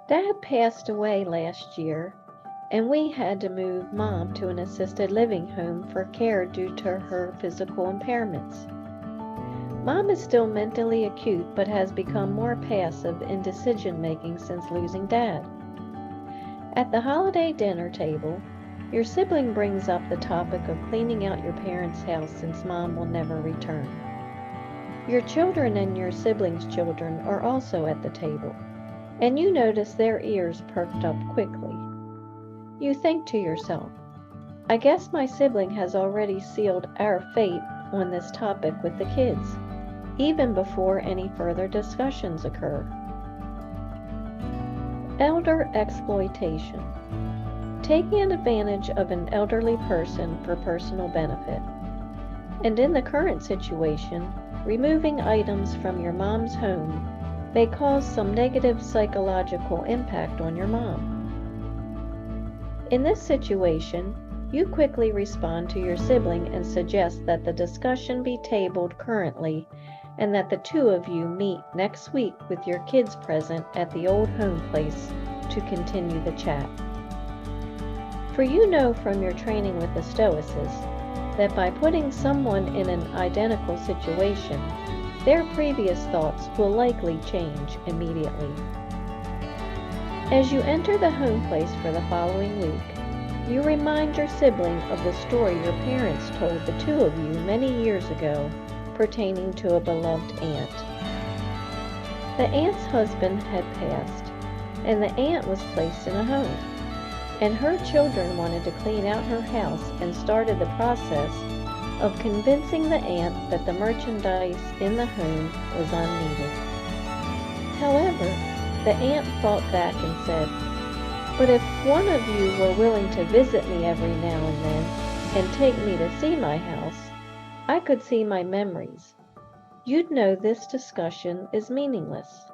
Dad passed away last year, and we had to move Mom to an assisted living home for care due to her physical impairments. Mom is still mentally acute but has become more passive in decision making since losing Dad. At the holiday dinner table, your sibling brings up the topic of cleaning out your parents' house since Mom will never return. Your children and your siblings' children are also at the table, and you notice their ears perked up quickly. You think to yourself, I guess my sibling has already sealed our fate on this topic with the kids, even before any further discussions occur. Elder exploitation. Taking advantage of an elderly person for personal benefit. And in the current situation, removing items from your mom's home may cause some negative psychological impact on your mom. In this situation, you quickly respond to your sibling and suggest that the discussion be tabled currently and that the two of you meet next week with your kids present at the old home place to continue the chat. For you know from your training with the Stoicists that by putting someone in an identical situation, their previous thoughts will likely change immediately. As you enter the home place for the following week, you remind your sibling of the story your parents told the two of you many years ago pertaining to a beloved aunt. The aunt's husband had passed, and the aunt was placed in a home, and her children wanted to clean out her house and started the process of convincing the aunt that the merchandise in the home was unneeded. However, the aunt fought back and said, but if one of you were willing to visit me every now and then and take me to see my house, I could see my memories. You'd know this discussion is meaningless.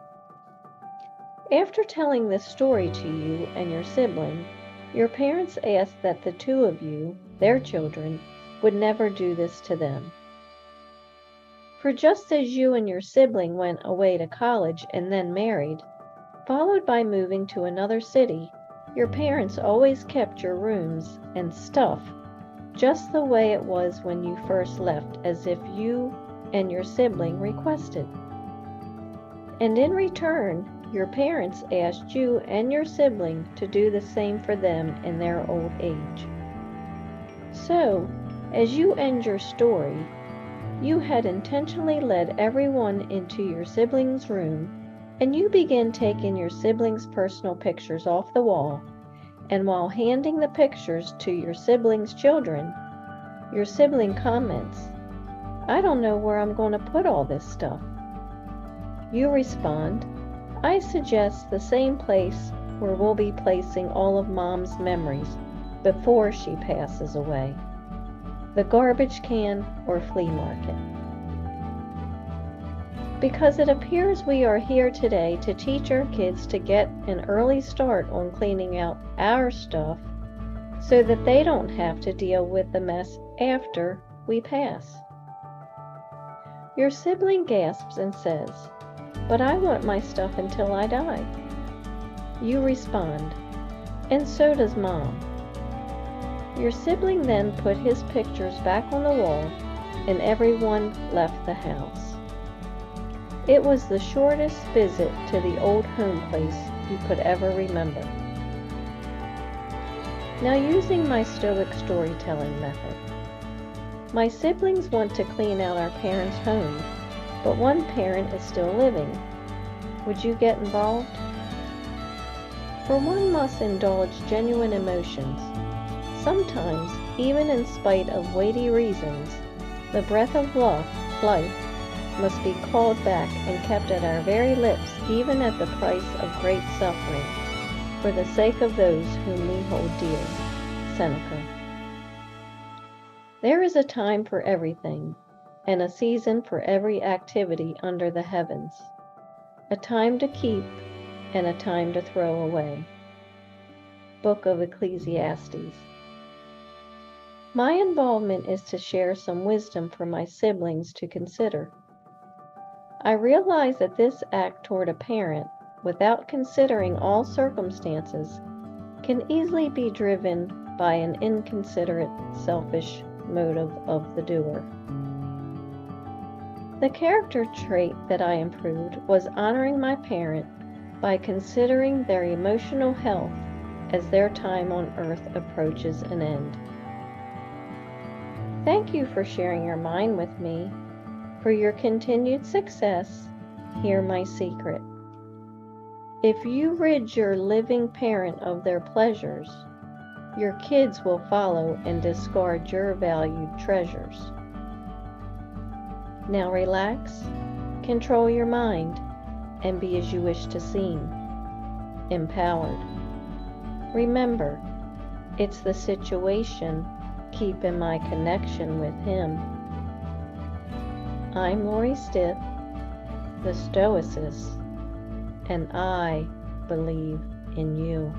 After telling this story to you and your sibling, your parents asked that the two of you, their children, would never do this to them. For just as you and your sibling went away to college and then married, followed by moving to another city, your parents always kept your rooms and stuff just the way it was when you first left, as if you and your sibling requested. And in return, your parents asked you and your sibling to do the same for them in their old age. So, as you end your story, you had intentionally led everyone into your sibling's room, and you begin taking your sibling's personal pictures off the wall, and while handing the pictures to your sibling's children, your sibling comments, I don't know where I'm going to put all this stuff. You respond, I suggest the same place where we'll be placing all of Mom's memories before she passes away, the garbage can or flea market. Because it appears we are here today to teach our kids to get an early start on cleaning out our stuff so that they don't have to deal with the mess after we pass. Your sibling gasps and says, but I want my stuff until I die. You respond, and so does Mom. Your sibling then put his pictures back on the wall, and everyone left the house. It was the shortest visit to the old home place you could ever remember. Now, using my Stoic storytelling method, my siblings want to clean out our parents' home, but one parent is still living. Would you get involved? For one must indulge genuine emotions. Sometimes, even in spite of weighty reasons, the breath of life must be called back and kept at our very lips, even at the price of great suffering, for the sake of those whom we hold dear. Seneca. There is a time for everything, and a season for every activity under the heavens, a time to keep and a time to throw away. Book of Ecclesiastes. My involvement is to share some wisdom for my siblings to consider. I realize that this act toward a parent without considering all circumstances can easily be driven by an inconsiderate, selfish motive of the doer. The character trait that I improved was honoring my parent by considering their emotional health as their time on earth approaches an end. Thank you for sharing your mind with me. For your continued success, hear my secret. If you rid your living parent of their pleasures, your kids will follow and discard your valued treasures. Now relax, control your mind, and be as you wish to seem, empowered. Remember, it's the situation keeping my connection with Him. I'm Lori Stith, the Stoicist, and I believe in you.